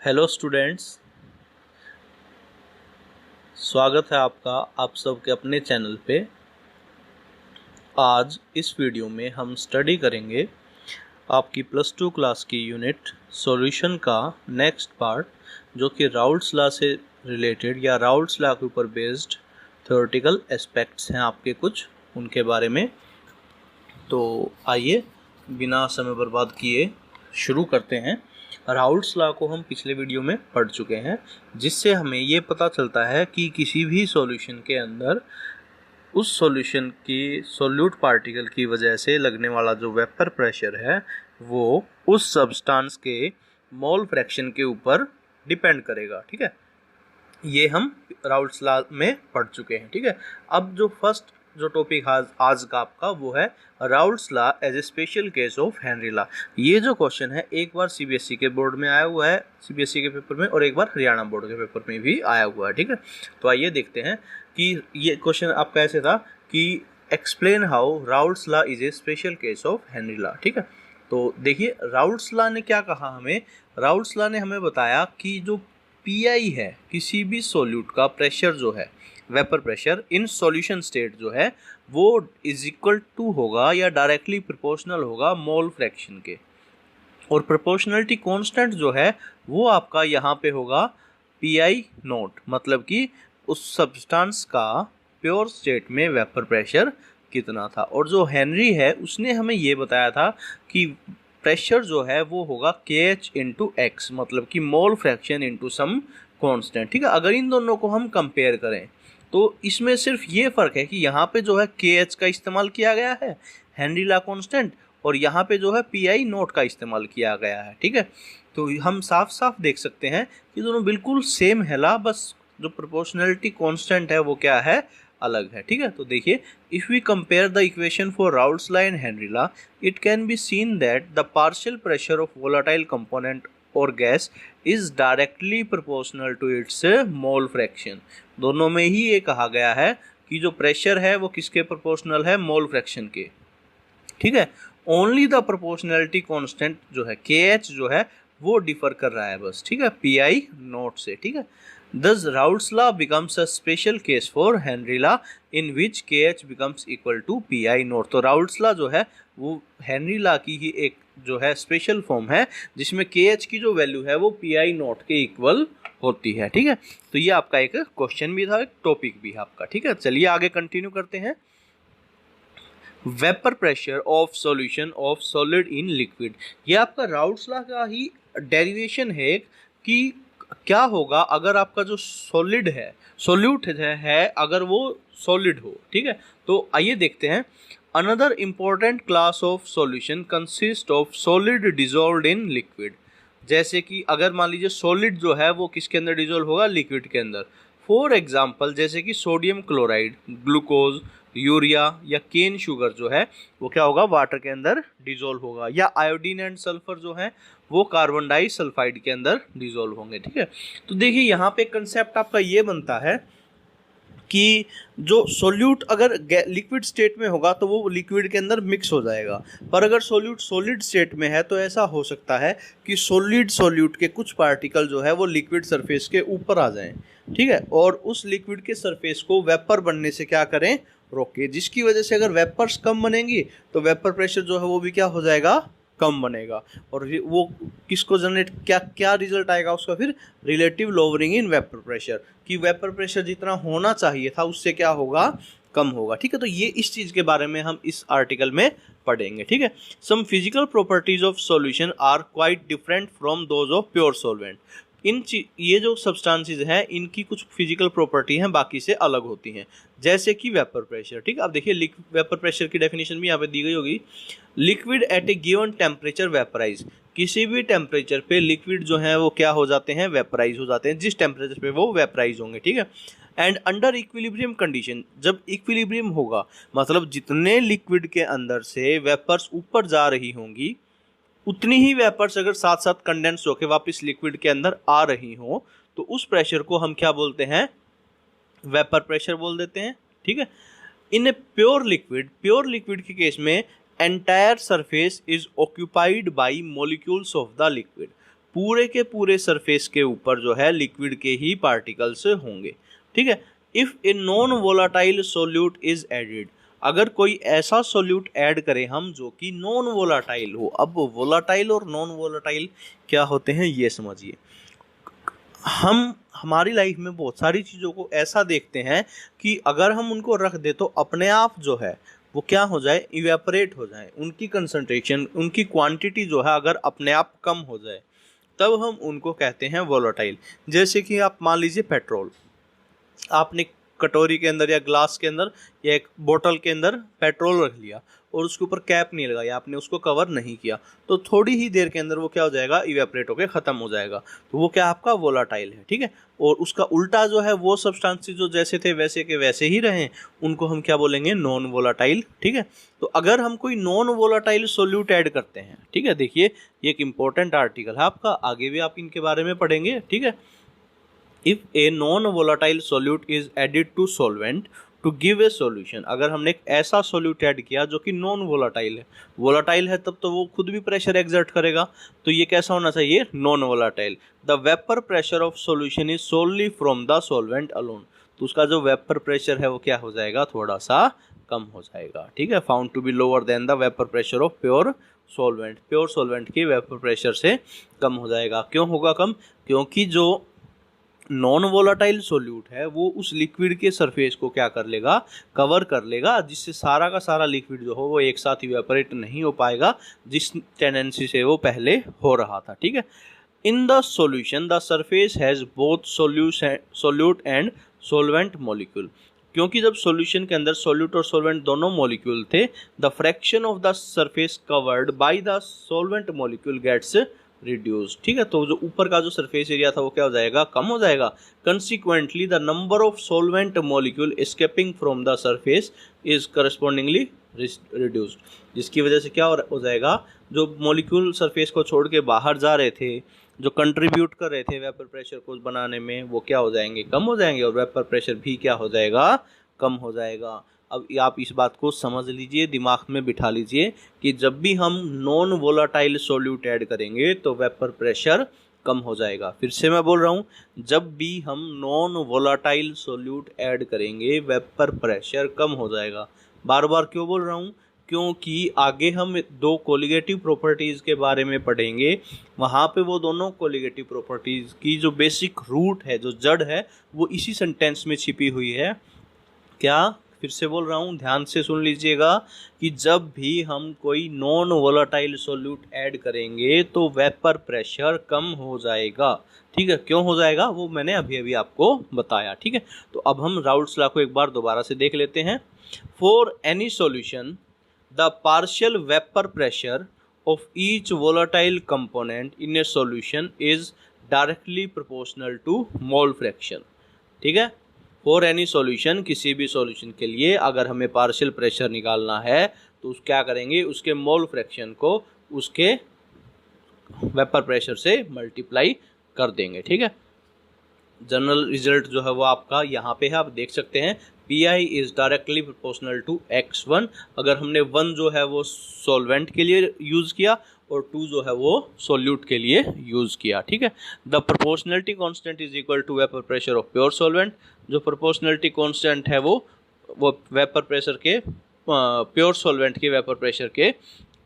Hello students, स्वागत है आपका आप सबके अपने चैनल पे। आज इस वीडियो में हम स्टडी करेंगे आपकी +2 क्लास की यूनिट सॉल्यूशन का नेक्स्ट पार्ट, जो कि राउल्ट्स लॉ से रिलेटेड या राउल्ट्स लॉ के ऊपर बेस्ड थ्योरेटिकल एस्पेक्ट्स हैं आपके कुछ उनके बारे में। तो आइए बिना समय बर्बाद किए शुरू करते हैं। राउल्ट्स लॉ को हम पिछले वीडियो में पढ़ चुके हैं, जिससे हमें ये पता चलता है कि किसी भी सॉल्यूशन के अंदर उस सॉल्यूशन की सोल्यूट पार्टिकल की वजह से लगने वाला जो वेपर प्रेशर है वो उस सब्सटेंस के मोल फ्रैक्शन के ऊपर डिपेंड करेगा। ठीक है, ये हम राउल्ट्स लॉ में पढ़ चुके हैं। ठीक है, अब जो फर्स्ट जो टॉपिक आज का आपका वो है Raoult's law as a special case of Henry law. ये जो क्वेश्चन है एक बार सीबीएसई के बोर्ड में आया हुआ है, सीबीएसई के पेपर में, और एक बार हरियाणा बोर्ड के पेपर में भी आया हुआ है। ठीक है, तो आइए देखते हैं कि ये क्वेश्चन आपका ऐसे था कि explain how Raoult's law is a special case of Henry law. ठीक है, तो देखिए राउल्ट्स लॉ ने क्या कहा हमें। राउल्ट्स लॉ ने हमें बताया कि जो पीआई है, किसी भी सोल्यूट का प्रेशर जो है, vapour pressure in solution state जो है वो इज इक्वल टू होगा या डायरेक्टली प्रोपोर्शनल होगा मोल फ्रैक्शन के। और प्रोपोर्शनलिटी कांस्टेंट जो है वो आपका यहाँ पे होगा पीआई नोट, मतलब कि उस सब्सटेंस का प्योर स्टेट में वेपर प्रेशर कितना था। और जो हेनरी है उसने हमें ये बताया था कि प्रेशर जो है वो होगा KH इंटू एक्स, मतलब कि mole fraction into some constant. ठीक है, अगर इन दोनों को हम कंपेयर करें तो इसमें सिर्फ ये फ़र्क है कि यहाँ पे जो है KH का इस्तेमाल किया गया है, हेनरी लॉ कांस्टेंट, और यहाँ पे जो है पीआई नोट का इस्तेमाल किया गया है। ठीक है, तो हम साफ साफ देख सकते हैं कि दोनों बिल्कुल सेम है ला, बस जो प्रोपोर्शनलिटी कांस्टेंट है वो क्या है, अलग है। ठीक है, तो देखिए if we compare the equation for Raoult's law and Henry law, it can be seen that the partial pressure of volatile component or gas is directly proportional to its mole fraction. दोनों में ही ये कहा गया है कि जो pressure है वो किसके प्रोपोर्शनल है, मोल फ्रैक्शन के। ठीक है, ओनली द प्रोपोर्शनलिटी कांस्टेंट जो है KH जो है वो डिफर कर रहा है बस। ठीक है, PI नोट से। ठीक है, Thus Raoult's law becomes a special case for Henry law in which KH becomes equal to PI note. तो राउल्ट्स लॉ जो है वो हेनरी लॉ की ही एक जो है स्पेशल फॉर्म है, जिसमें KH की जो वैल्यू है वो PI नोट के इक्वल होती है। ठीक है, तो ये आपका एक क्वेश्चन भी था, एक टॉपिक भी है आपका। ठीक है, चलिए आगे कंटिन्यू करते हैं। Vapour pressure of solution of solid in liquid, ये आपका राउल्ट्स लॉ का ही डेरिवेशन है कि क्या होगा अगर आपका जो सॉलिड है, सोल्यूट है, अगर वो सॉलिड हो। ठीक है, तो आइए देखते हैं। Another important class of solution consist of solid dissolved in liquid. जैसे कि अगर मान लीजिए सॉलिड जो है वो किसके अंदर डिजोल्व होगा, लिक्विड के अंदर। फॉर एग्जाम्पल जैसे कि सोडियम क्लोराइड, ग्लूकोज, यूरिया या केन शुगर जो है वो क्या होगा, वाटर के अंदर डिजोल्व होगा। या आयोडीन एंड सल्फर जो है वो कार्बन डाइसल्फाइड के अंदर डिजोल्व होंगे। ठीक है, तो देखिए यहाँ पे कंसेप्ट आपका ये बनता है कि जो सोल्यूट अगर लिक्विड स्टेट में होगा तो वो लिक्विड के अंदर मिक्स हो जाएगा, पर अगर सोल्यूट सॉलिड स्टेट में है तो ऐसा हो सकता है कि सॉलिड सोल्यूट के कुछ पार्टिकल जो है वो लिक्विड सरफेस के ऊपर आ जाएं। ठीक है, और उस लिक्विड के सरफेस को वेपर बनने से क्या करें, रोके, जिसकी वजह से अगर वेपर्स कम बनेंगी तो वेपर प्रेशर जो है वो भी क्या हो जाएगा, कम बनेगा। और वो किसको जनरेट, क्या रिजल्ट आएगा उसका, फिर relative lowering in vapour pressure, कि वेपर प्रेशर जितना होना चाहिए था उससे क्या होगा, कम होगा। ठीक है, तो ये इस चीज़ के बारे में हम इस आर्टिकल में पढ़ेंगे। ठीक है, some physical properties of solution are quite different from those of pure solvent. ये जो सब्सटेंसेस हैं इनकी कुछ फिजिकल प्रॉपर्टी हैं बाकी से अलग होती हैं, जैसे कि वेपर प्रेशर। ठीक है, अब देखिए वेपर प्रेशर की डेफिनेशन भी यहाँ पे दी गई होगी। Liquid at A given temperature vaporise, किसी भी टेम्परेचर पे लिक्विड जो है वो क्या हो जाते हैं, वेपराइज हो जाते हैं, जिस टेम्परेचर पे वो वेपराइज होंगे। ठीक है, एंड अंडर इक्विलिब्रियम कंडीशन, जब इक्विलिब्रियम होगा मतलब जितने लिक्विड के अंदर से वेपर्स ऊपर जा रही होंगी उतनी ही वेपर्स अगर साथ साथ कंडेंस होकर वापस लिक्विड के अंदर आ रही हो तो उस प्रेशर को हम क्या बोलते हैं, वेपर प्रेशर बोल देते हैं। ठीक है, इन ए प्योर लिक्विड के केस में entire surface is occupied by molecules of the liquid, पूरे के पूरे सरफेस के ऊपर जो है लिक्विड के ही पार्टिकल्स होंगे, ठीक है। If a non volatile solute is added, अगर कोई ऐसा सोल्यूट ऐड करें हम जो कि नॉन वोलाटाइल हो। अब वोलाटाइल और नॉन वोलाटाइल क्या होते हैं ये समझिए। हम हमारी लाइफ में बहुत सारी चीज़ों को ऐसा देखते हैं कि अगर हम उनको रख दे तो अपने आप जो है वो क्या हो जाए, इवेपोरेट हो जाए, उनकी कंसंट्रेशन, उनकी क्वांटिटी जो है अगर अपने आप कम हो जाए, तब हम उनको कहते हैं वोलाटाइल। जैसे कि आप मान लीजिए पेट्रोल, आपने कटोरी के अंदर या ग्लास के अंदर या एक बोतल के अंदर पेट्रोल रख लिया और उसके ऊपर कैप नहीं लगाया, आपने उसको कवर नहीं किया, तो थोड़ी ही देर के अंदर वो क्या हो जाएगा, इवेपोरेट होकर ख़त्म हो जाएगा। तो वो क्या आपका वोलाटाइल है, ठीक है। और उसका उल्टा जो है वो सब्सटेंसेस जो जैसे थे वैसे के वैसे ही रहें, उनको हम क्या बोलेंगे, नॉन वोलाटाइल, ठीक है। तो अगर हम कोई नॉन वोलाटाइल सोल्यूट ऐड करते हैं, ठीक है, देखिए ये एक इंपॉर्टेंट आर्टिकल है आपका, आगे भी आप इनके बारे में पढ़ेंगे, ठीक है। If a non-volatile solute is added to solvent to give a solution, अगर हमने एक ऐसा सोल्यूट ऐड किया जो कि नॉन वोलाटाइल है, वोलाटाइल है तब तो वो खुद भी प्रेशर एक्सर्ट करेगा, तो ये कैसा होना चाहिए, non volatile. The vapour pressure of solution is solely from the solvent alone, तो उसका जो वेपर प्रेशर है वो क्या हो जाएगा, थोड़ा सा कम हो जाएगा, ठीक है। Found to be lower than the vapour pressure of pure solvent, pure solvent की वेपर प्रेशर से कम हो जाएगा। क्यों होगा कम, क्योंकि जो नॉन वोलाटाइल सोल्यूट है वो उस लिक्विड के सरफेस को क्या कर लेगा, कवर कर लेगा, जिससे सारा का सारा लिक्विड जो हो वो एक साथ इवेपोरेट नहीं हो पाएगा जिस टेंडेंसी से वो पहले हो रहा था, ठीक है। In the solution the surface has both solute and solvent molecule, क्योंकि जब सॉल्यूशन के अंदर सोल्यूट और सोलवेंट दोनों मॉलिक्यूल थे, the fraction of the surface covered by the solvent molecule gets reduce, ठीक है। तो जो ऊपर का जो सरफेस एरिया था वो क्या हो जाएगा, कम हो जाएगा। Consequently the number of solvent molecule escaping from the surface is correspondingly reduced, जिसकी वजह से क्या हो जाएगा, जो मॉलिक्यूल सरफेस को छोड़ के बाहर जा रहे थे, जो कंट्रीब्यूट कर रहे थे वेपर प्रेशर को बनाने में, वो क्या हो जाएंगे, कम हो जाएंगे, और वेपर प्रेशर भी क्या हो जाएगा, कम हो जाएगा। अब आप इस बात को समझ लीजिए, दिमाग में बिठा लीजिए कि जब भी हम नॉन वोलाटाइल सोल्यूट ऐड करेंगे तो वेपर प्रेशर कम हो जाएगा। फिर से मैं बोल रहा हूँ, जब भी हम नॉन वोलाटाइल सोल्यूट ऐड करेंगे वेपर प्रेशर कम हो जाएगा। बार बार क्यों बोल रहा हूँ, क्योंकि आगे हम दो कोलिगेटिव प्रॉपर्टीज़ के बारे में पढ़ेंगे, वहाँ पे वो दोनों कोलिगेटिव प्रॉपर्टीज़ की जो बेसिक रूट है, जो जड़ है, वो इसी सेंटेंस में छिपी हुई है। क्या, फिर से बोल रहा हूँ, ध्यान से सुन लीजिएगा कि जब भी हम कोई नॉन वोलाटाइल सोल्यूट ऐड करेंगे तो वेपर प्रेशर कम हो जाएगा, ठीक है। क्यों हो जाएगा वो मैंने अभी अभी आपको बताया, ठीक है। तो अब हम राउल्ट्स लॉ को एक बार दोबारा से देख लेते हैं। For any solution the partial vapour pressure of each volatile component in a solution is directly proportional to mole fraction, ठीक है। फॉर एनी सॉल्यूशन, किसी भी सॉल्यूशन के लिए अगर हमें पार्शियल प्रेशर निकालना है तो क्या करेंगे, उसके मोल फ्रैक्शन को उसके वेपर प्रेशर से मल्टीप्लाई कर देंगे, ठीक है। जनरल रिजल्ट जो है वो आपका यहाँ पे है, आप देख सकते हैं, Pi is directly proportional to x1। अगर हमने 1 जो है वो सॉल्वेंट के लिए यूज़ किया और 2 जो है वो सोल्यूट के लिए यूज़ किया, ठीक है। The proportionality constant is equal to vapour pressure of pure solvent, जो प्रोपोर्शनलिटी कांस्टेंट है वो वेपर प्रेशर के प्योर सॉल्वेंट के वेपर प्रेशर के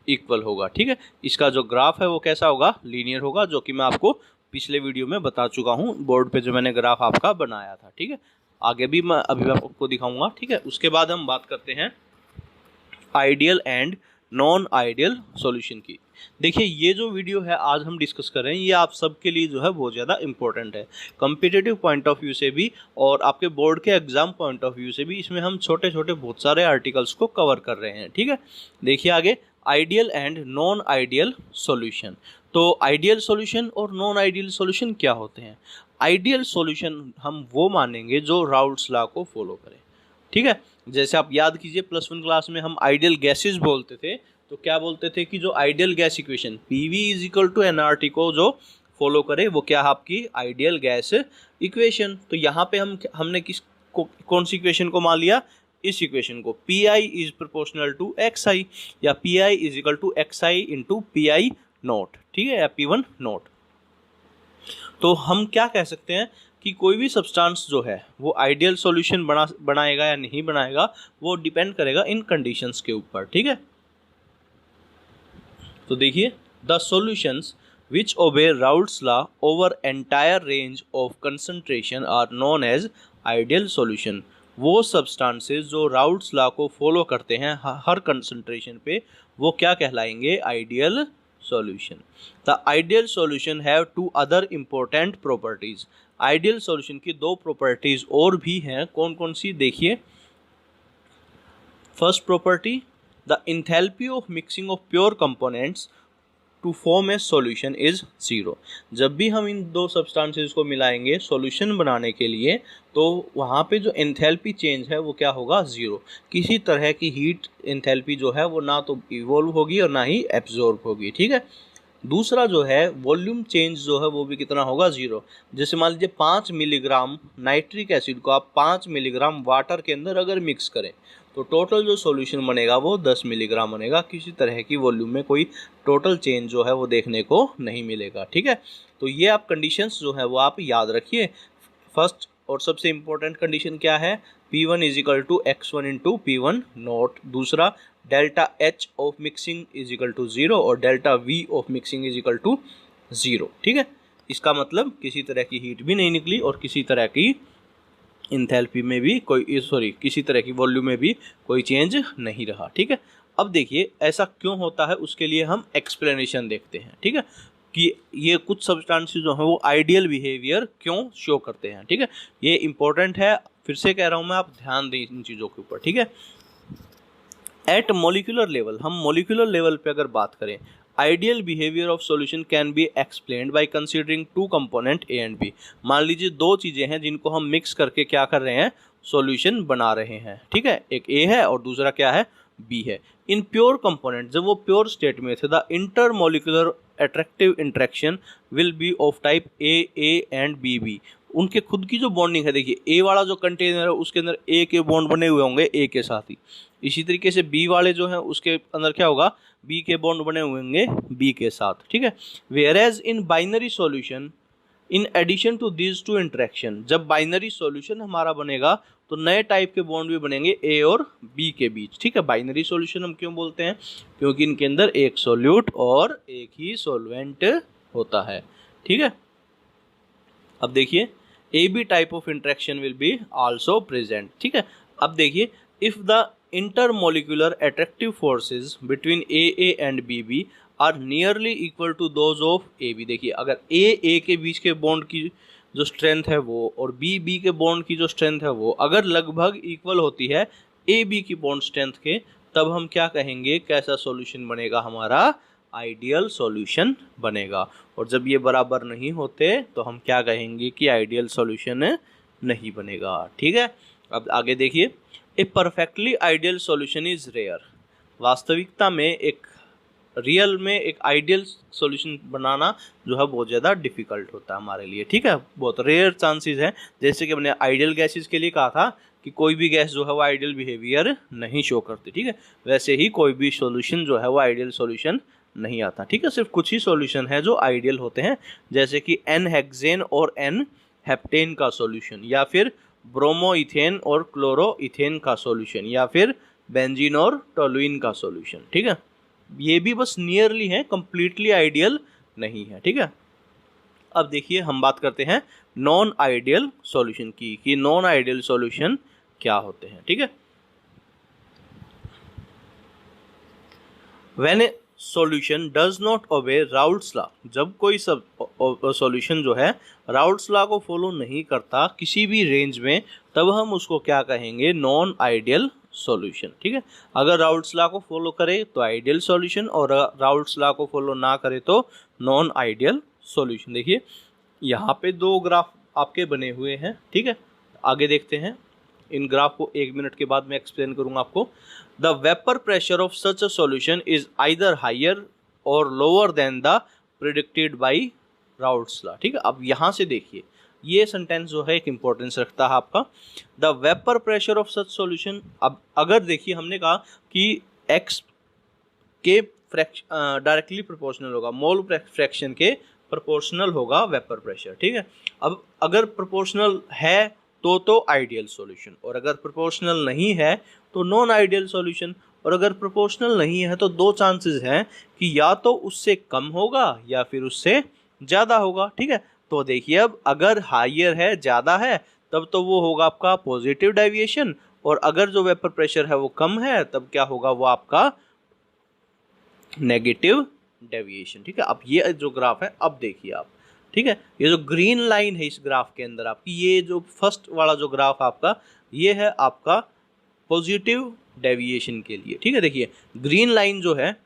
इक्वल होगा, ठीक है। इसका जो ग्राफ है वो कैसा होगा, लीनियर होगा, जो कि मैं आपको पिछले वीडियो में बता चुका हूँ, बोर्ड पे जो मैंने ग्राफ आपका बनाया था, ठीक है। आगे भी मैं अभी आपको दिखाऊंगा, ठीक है। उसके बाद हम बात करते हैं ideal and non ideal solution की। देखिए ये जो वीडियो है आज हम डिस्कस कर रहे हैं, ये आप सबके लिए जो है बहुत ज़्यादा इंपॉर्टेंट है, कॉम्पिटिटिव पॉइंट ऑफ व्यू से भी और आपके बोर्ड के एग्जाम पॉइंट ऑफ व्यू से भी। इसमें हम छोटे छोटे बहुत सारे आर्टिकल्स को कवर कर रहे हैं, ठीक है। देखिए आगे, ideal and non ideal solution. तो आइडियल सॉल्यूशन और नॉन आइडियल सॉल्यूशन क्या होते हैं। आइडियल सॉल्यूशन हम वो मानेंगे जो राउल्ट्स लॉ को फॉलो करे, ठीक है। जैसे आप याद कीजिए +1 क्लास में हम आइडियल गैसेस बोलते थे, तो क्या बोलते थे कि जो ideal gas equation PV = nRT को जो फॉलो करे वो क्या है, आपकी आइडियल गैस इक्वेशन। तो यहाँ पे हमने कौन सी इक्वेशन को मान लिया, इस इक्वेशन को, Pi is proportional to xi, या Pi = xi × Pi नॉट, ठीक है, या P1 नॉट। तो हम क्या कह सकते हैं कि कोई भी सब्सटेंस जो है वो आइडियल सॉल्यूशन बनाएगा या नहीं बनाएगा, वो डिपेंड करेगा इन कंडीशंस के ऊपर, ठीक है। तो देखिए, the solutions which obey Raoult's law over entire range of concentration are known as ideal solution। वो सब्सटेंसेस जो राउल्ट्स लॉ को फॉलो करते हैं हर कंसंट्रेशन पे, वो क्या कहलाएंगे? Ideal solution. The ideal solution have two other important properties. Ideal solution की दो प्रॉपर्टीज और भी हैं, कौन कौन सी? देखिए, first property, the enthalpy of mixing of pure components to form a solution is zero. जब भी हम इन दो सब्सटेंसेस को मिलाएंगे सॉल्यूशन बनाने के लिए, तो वहाँ पे जो एंथैल्पी चेंज है वो क्या होगा? जीरो। किसी तरह की हीट एंथैल्पी जो है वो ना तो इवॉल्व होगी और ना ही एब्जॉर्ब होगी, ठीक है। दूसरा जो है वॉल्यूम चेंज जो है वो भी कितना होगा? जीरो। जैसे मान लीजिए 5 मिलीग्राम नाइट्रिक एसिड को आप 5 मिलीग्राम वाटर के अंदर अगर मिक्स करें, तो टोटल जो सॉल्यूशन बनेगा वो 10 मिलीग्राम बनेगा। किसी तरह की वॉल्यूम में कोई टोटल चेंज जो है वो देखने को नहीं मिलेगा, ठीक है। तो ये आप कंडीशंस जो है वो आप याद रखिए। फर्स्ट और सबसे इम्पोर्टेंट कंडीशन क्या है? P1 is equal to x1 into P1 nought. दूसरा, delta H of mixing is equal to zero और delta V of mixing is equal to zero, ठीक है। इसका मतलब किसी तरह की हीट भी नहीं निकली और किसी तरह की इंथैल्पी में भी किसी तरह की वॉल्यूम में भी कोई चेंज नहीं रहा, ठीक है। अब देखिए ऐसा क्यों होता है, उसके लिए हम एक्सप्लेनेशन देखते हैं, ठीक है, कि ये कुछ सब्सटेंसेस जो हैं वो आइडियल बिहेवियर क्यों शो करते हैं, ठीक है। ये इंपॉर्टेंट है, फिर से कह रहा हूँ मैं, आप ध्यान दें इन चीज़ों के ऊपर, ठीक है। एट मोलिकुलर लेवल, हम मोलिकुलर लेवल पे अगर बात करें, ideal behaviour of solution can be explained by considering two component A and B. मान लीजिए दो चीज़ें हैं जिनको हम मिक्स करके क्या कर रहे हैं? सॉल्यूशन बना रहे हैं, ठीक है। एक ए है और दूसरा क्या है? बी है। इन प्योर कंपोनेंट, जब वो प्योर स्टेट में थे, the intermolecular attractive interaction will be of type A and B. उनके खुद की जो बॉन्डिंग है, देखिए ए वाला जो कंटेनर है उसके अंदर ए के बॉन्ड बने हुए होंगे ए के साथ ही, इसी तरीके से बी वाले जो हैं उसके अंदर क्या होगा? बी के बॉन्ड बने हुए होंगे बी के साथ, ठीक है। Whereas in binary solution, in addition to these two interaction, जब बाइनरी सॉल्यूशन हमारा बनेगा तो नए टाइप के बॉन्ड भी बनेंगे ए और बी के बीच, ठीक है। बाइनरी सॉल्यूशन हम क्यों बोलते हैं? क्योंकि इनके अंदर एक सॉल्यूट और एक ही सॉल्वेंट होता है, ठीक है। अब देखिए, A B type of interaction will be also present, ठीक है। अब देखिए, इफ द intermolecular attractive forces between AA and BB are nearly equal to those of AB। देखिए, अगर A के बीच के बॉन्ड की जो स्ट्रेंथ है वो और B के बॉन्ड की जो स्ट्रेंथ है वो अगर लगभग इक्वल होती है AB की बॉन्ड स्ट्रेंथ के, तब हम क्या कहेंगे? कैसा सॉल्यूशन बनेगा? हमारा आइडियल सॉल्यूशन बनेगा। और जब ये बराबर नहीं होते तो हम क्या कहेंगे? कि आइडियल सॉल्यूशन नहीं बनेगा, ठीक है। अब आगे देखिए, a perfectly ideal solution is rare. वास्तविकता में एक रियल में एक आइडियल सॉल्यूशन बनाना जो है बहुत ज़्यादा डिफिकल्ट होता है हमारे लिए, ठीक है। बहुत रेयर चांसेस हैं। जैसे कि हमने आइडियल गैसेस के लिए कहा था कि कोई भी गैस जो है वो आइडियल बिहेवियर नहीं शो करती, ठीक है। वैसे ही कोई भी सॉल्यूशन जो है वो आइडियल सॉल्यूशन नहीं आता, ठीक है। सिर्फ कुछ ही सॉल्यूशन है जो आइडियल होते हैं, जैसे कि एन हेक्सेन और एन हेप्टेन का सॉल्यूशन, या फिर ब्रोमो इथेन और क्लोरो इथेन का सॉल्यूशन, या फिर बेंजीन और टोलुइन का सॉल्यूशन, ठीक है। ये भी बस नियरली है, कंप्लीटली आइडियल नहीं है, ठीक है। अब देखिए, हम बात करते हैं नॉन आइडियल सॉल्यूशन की, कि नॉन आइडियल सॉल्यूशन क्या होते हैं, ठीक है। When A solution does not obey Raoult's law, जब कोई सॉल्यूशन जो है राउल्ट्स लॉ को फॉलो नहीं करता किसी भी रेंज में, तब हम उसको क्या कहेंगे? नॉन आइडियल सॉल्यूशन, ठीक है। अगर राउल्ट्स लॉ को फॉलो करे तो आइडियल सॉल्यूशन, और राउल्ट्स लॉ को फॉलो ना करे तो नॉन आइडियल सॉल्यूशन। देखिए, यहाँ पे दो ग्राफ आपके बने हुए हैं, ठीक है। आगे देखते हैं, इन ग्राफ को 1 मिनट के बाद मैं एक्सप्लेन करूंगा आपको। The vapour pressure of such a solution is either higher or lower than the predicted by Raoult's law, ठीक है। अब यहाँ से देखिए, ये सेंटेंस जो है एक इंपॉर्टेंस रखता है आपका। The vapour pressure of such solution, अब अगर देखिए हमने कहा कि x के डायरेक्टली प्रोपोर्शनल होगा मोल फ्रैक्शन के प्रोपोर्शनल होगा वेपर प्रेशर, ठीक है। अब अगर प्रोपोर्शनल है तो आइडियल सॉल्यूशन, और अगर प्रोपोर्शनल नहीं है तो नॉन आइडियल सॉल्यूशन। और अगर प्रोपोर्शनल नहीं है तो दो चांसेस हैं कि या तो उससे कम होगा या फिर उससे ज़्यादा होगा, ठीक है। तो देखिए अब अगर हायर है, ज़्यादा है, तब तो वो होगा आपका पॉजिटिव डेविएशन, और अगर जो वेपर प्रेशर है वो कम है तब क्या होगा, वो आपका नेगेटिव डेविएशन, ठीक है। अब ये जो ग्राफ है, अब देखिए आप, ठीक है, ये जो ग्रीन लाइन है इस ग्राफ के अंदर आपकी, ये जो फर्स्ट वाला जो ग्राफ आपका, ये है आपका पॉजिटिव डेविएशन के लिए, ठीक है। देखिए ग्रीन लाइन जो है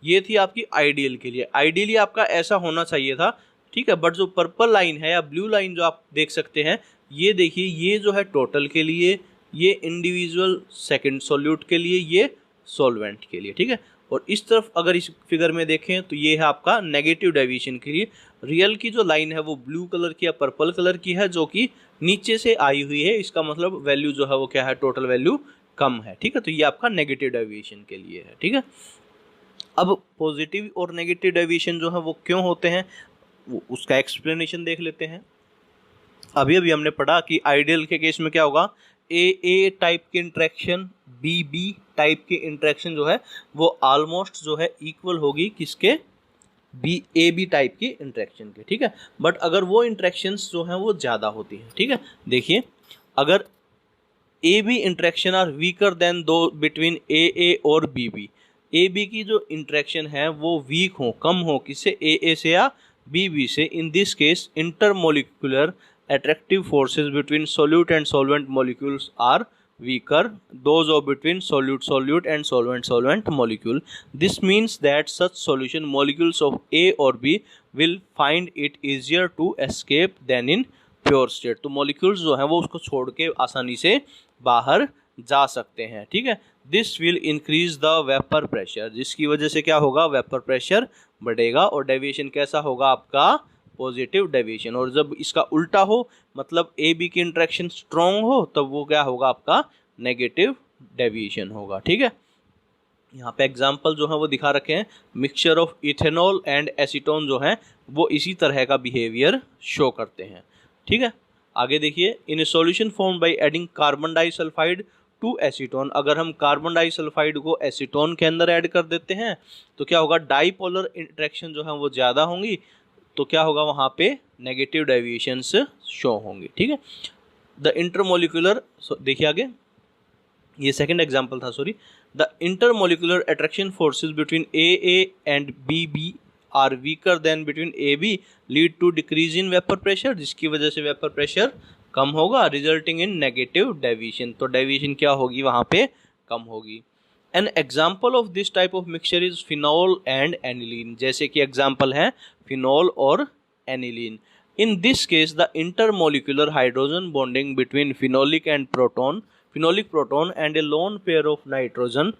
ये थी आपकी आइडियल के लिए, आइडियली आपका ऐसा होना चाहिए था, ठीक है। बट जो पर्पल लाइन है या ब्लू लाइन जो आप देख सकते हैं, ये देखिए ये जो है टोटल के लिए, ये इंडिविजुअल सेकंड सॉल्यूट के लिए, ये सॉल्वेंट के लिए, ठीक है। और इस तरफ अगर इस फिगर में देखें तो ये है आपका नेगेटिव डेविएशन के लिए। रियल की जो लाइन है वो ब्लू कलर की या पर्पल कलर की है, जो कि नीचे से आई हुई है, इसका मतलब वैल्यू जो है वो क्या है, टोटल वैल्यू कम है, ठीक है। तो ये आपका नेगेटिव डेविएशन के लिए है, ठीक है। अब पॉजिटिव और नेगेटिव डेविएशन जो है वो क्यों होते हैं, उसका एक्सप्लेनेशन देख लेते हैं। अभी हमने पढ़ा कि आइडियल के केस में क्या होगा, ए टाइप के इंट्रैक्शन, बी टाइप के इंट्रैक्शन जो है वो ऑलमोस्ट जो है इक्वल होगी किसके, बी टाइप की इंट्रैक्शन के, ठीक है। बट अगर वो इंट्रैक्शंस जो हैं वो ज़्यादा होती हैं, ठीक है। देखिए अगर A B interaction are weaker than those between A और बी की जो इंट्रैक्शन है वो वीक हो, कम हो, किससे, ए से या बी से। इन this case intermolecular attractive forces between solute and solvent molecules are weaker those of between solute and solvent molecule. This means that such solution molecules of A or B will find it easier to escape than in pure state. तो molecules जो हैं वो उसको छोड़ के आसानी से बाहर जा सकते हैं, ठीक है। This will increase the vapor pressure, जिसकी वजह से क्या होगा, वेपर प्रेशर बढ़ेगा, और डेविएशन कैसा होगा आपका, पॉजिटिव डेविएशन। और जब इसका उल्टा हो, मतलब ए बी की इंट्रैक्शन स्ट्रॉन्ग हो, तब वो क्या होगा, आपका नेगेटिव डेविएशन होगा, ठीक है। यहाँ पे एग्जांपल जो है वो दिखा रखे हैं, mixture of ethanol and acetone जो है वो इसी तरह का बिहेवियर शो करते हैं, ठीक है। आगे देखिए, in a solution form by adding carbon disulphide to acetone, अगर हम कार्बन डाइसल्फाइड को एसीटोन के अंदर ऐड कर देते हैं तो क्या होगा, डाइपोलर इंट्रैक्शन जो है वो ज़्यादा होंगी, तो क्या होगा, वहाँ पे नेगेटिव डेविएशंस शो होंगे, ठीक है। द इंटरमोलिकुलर, देखिए आगे, ये सेकंड एग्जांपल था, sorry. The intermolecular attraction forces between A and B are weaker than between A B lead to decrease in vapour pressure, जिसकी वजह से वेपर प्रेशर कम होगा, रिजल्टिंग इन नेगेटिव डेविएशन। तो डेविएशन क्या होगी, वहाँ पे कम होगी। An example of this type of mixture is phenol and aniline, जैसे कि एग्जाम्पल है फिनॉल और aniline. In this case the intermolecular hydrogen bonding between phenolic proton and A lone pair of nitrogen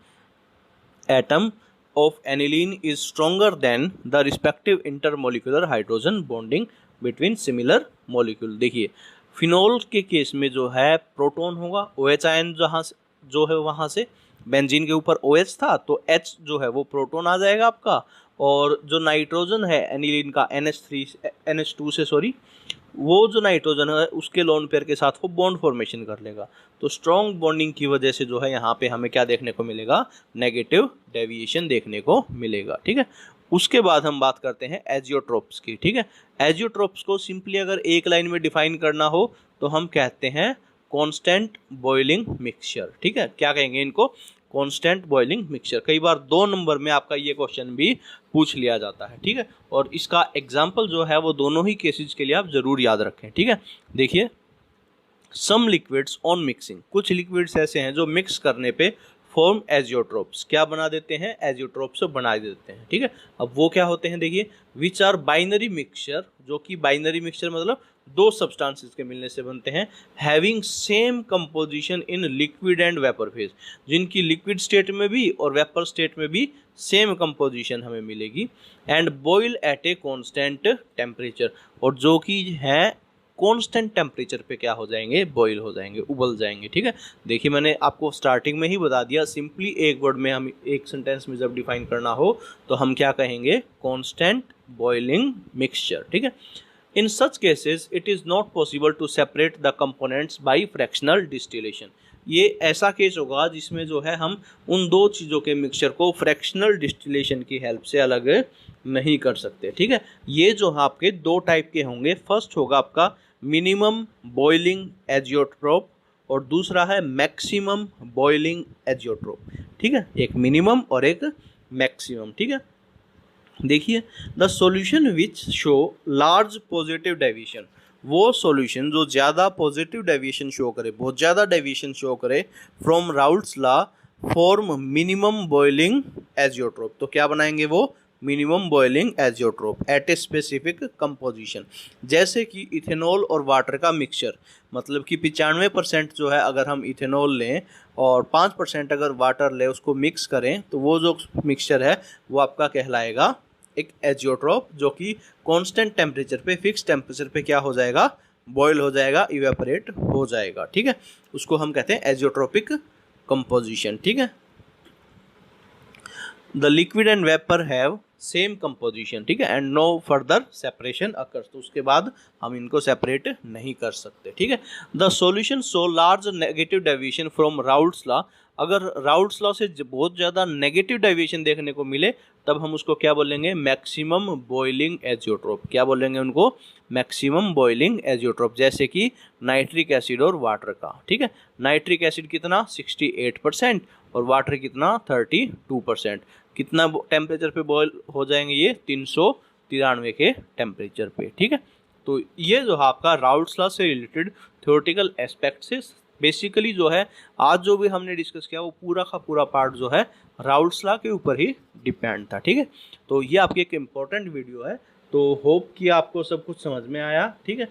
atom of aniline is stronger then the respective intermolecular hydrogen bonding between similar molecule. देखिए phenol के case में जो है proton होगा, OH ion जहाँ जो है वहाँ से, बेंजीन के ऊपर OH था तो H जो है वो प्रोटॉन आ जाएगा आपका, और जो नाइट्रोजन है एनिलीन का NH2 से सॉरी, वो जो नाइट्रोजन है उसके लोन पेयर के साथ वो बॉन्ड फॉर्मेशन कर लेगा। तो स्ट्रॉन्ग बॉन्डिंग की वजह से जो है यहाँ पे हमें क्या देखने को मिलेगा, नेगेटिव डेविएशन देखने को मिलेगा, ठीक है। उसके बाद हम बात करते हैं एजियोट्रोप्स की, ठीक है। एजियोट्रोप्स को सिंपली अगर एक लाइन में डिफाइन करना हो तो हम कहते हैं कांस्टेंट बॉइलिंग मिक्सचर, ठीक है। क्या कहेंगे इनको, कांस्टेंट बॉइलिंग मिक्सचर। कई बार 2 नंबर में आपका ये क्वेश्चन भी पूछ लिया जाता है, ठीक है। और इसका एग्जाम्पल जो है वो दोनों ही केसेस के लिए आप जरूर याद रखें, ठीक है। देखिए, सम लिक्विड्स ऑन मिक्सिंग, कुछ लिक्विड्स ऐसे हैं जो मिक्स करने पे फॉर्म एजियोट्रोप्स, क्या बना देते हैं, एजियोट्रोप्स बना देते हैं, ठीक है। अब वो क्या होते हैं, देखिए, विच आर बाइनरी मिक्सचर, जो कि बाइनरी मिक्सचर मतलब 2 सब्सटेंसेस के मिलने से बनते हैं, having same composition in liquid and vapour phase, जिनकी लिक्विड स्टेट में भी और वेपर स्टेट में भी सेम कंपोजिशन हमें मिलेगी, and boil at a constant temperature, और जो कि है कांस्टेंट टेम्परेचर पे क्या हो जाएंगे, बॉयल हो जाएंगे, उबल जाएंगे, ठीक है। देखिए मैंने आपको स्टार्टिंग में ही बता दिया, सिंपली एक वर्ड में हम एक सेंटेंस में जब डिफाइन करना हो तो हम क्या कहेंगे, कांस्टेंट boiling mixture, ठीक है। In such cases it is not possible to separate the components by fractional distillation। ये ऐसा केस होगा जिसमें जो है हम उन दो चीज़ों के मिक्सचर को फ्रैक्शनल डिस्टिलेशन की हेल्प से अलग नहीं कर सकते, ठीक है। ये जो आपके दो टाइप के होंगे, फर्स्ट होगा आपका मिनिमम बॉइलिंग एजियोट्रोप और दूसरा है मैक्सिमम बॉइलिंग एजियोट्रोप, ठीक है। एक मिनिमम और एक मैक्सिमम, ठीक है। देखिए, the solution which show large positive deviation, वो सॉल्यूशन जो ज़्यादा पॉजिटिव डेविएशन शो करे, बहुत ज़्यादा डेविएशन शो करे from Raoult's law form minimum boiling azeotrope. तो क्या बनाएंगे वो? Minimum boiling azeotrope at a specific composition. जैसे कि इथेनॉल और वाटर का मिक्सचर, मतलब कि 95% जो है अगर हम इथेनॉल लें और 5% अगर वाटर लें, उसको मिक्स करें, तो वो जो मिक्सचर है वो आपका कहलाएगा एक एजियोट्रोप, जो कि कांस्टेंट टेम्परेचर पे, फिक्स टेम्परेचर पे क्या हो जाएगा? बॉयल हो जाएगा, इवेपोरेट हो जाएगा, ठीक है। उसको हम कहते हैं एजियोट्रोपिक कंपोजिशन, ठीक है। The liquid and vapour have same composition, ठीक है, and no further separation occurs. तो उसके बाद हम इनको सेपरेट नहीं कर सकते, ठीक है। The solution so large negative deviation from Raoult's law, अगर राउल्ट्स लॉ से बहुत ज़्यादा नेगेटिव डेविएशन देखने को मिले तब हम उसको क्या बोलेंगे? Maximum boiling azeotrope. क्या बोलेंगे उनको? Maximum boiling azeotrope. जैसे कि नाइट्रिक एसिड और वाटर का, ठीक है। नाइट्रिक एसिड कितना? 68% और वाटर कितना? 32%। कितना टेम्परेचर पे बॉयल हो जाएंगे ये? 393 के टेम्परेचर पे, ठीक है। तो ये जो है आपका राउल्ट्स लॉ से रिलेटेड थ्योरेटिकल एस्पेक्ट से बेसिकली जो है आज जो भी हमने डिस्कस किया वो पूरा का पूरा पार्ट जो है राउल्ट्स लॉ के ऊपर ही डिपेंड था, ठीक है। तो ये आपकी एक इम्पोर्टेंट वीडियो है, तो होप कि आपको सब कुछ समझ में आया, ठीक है।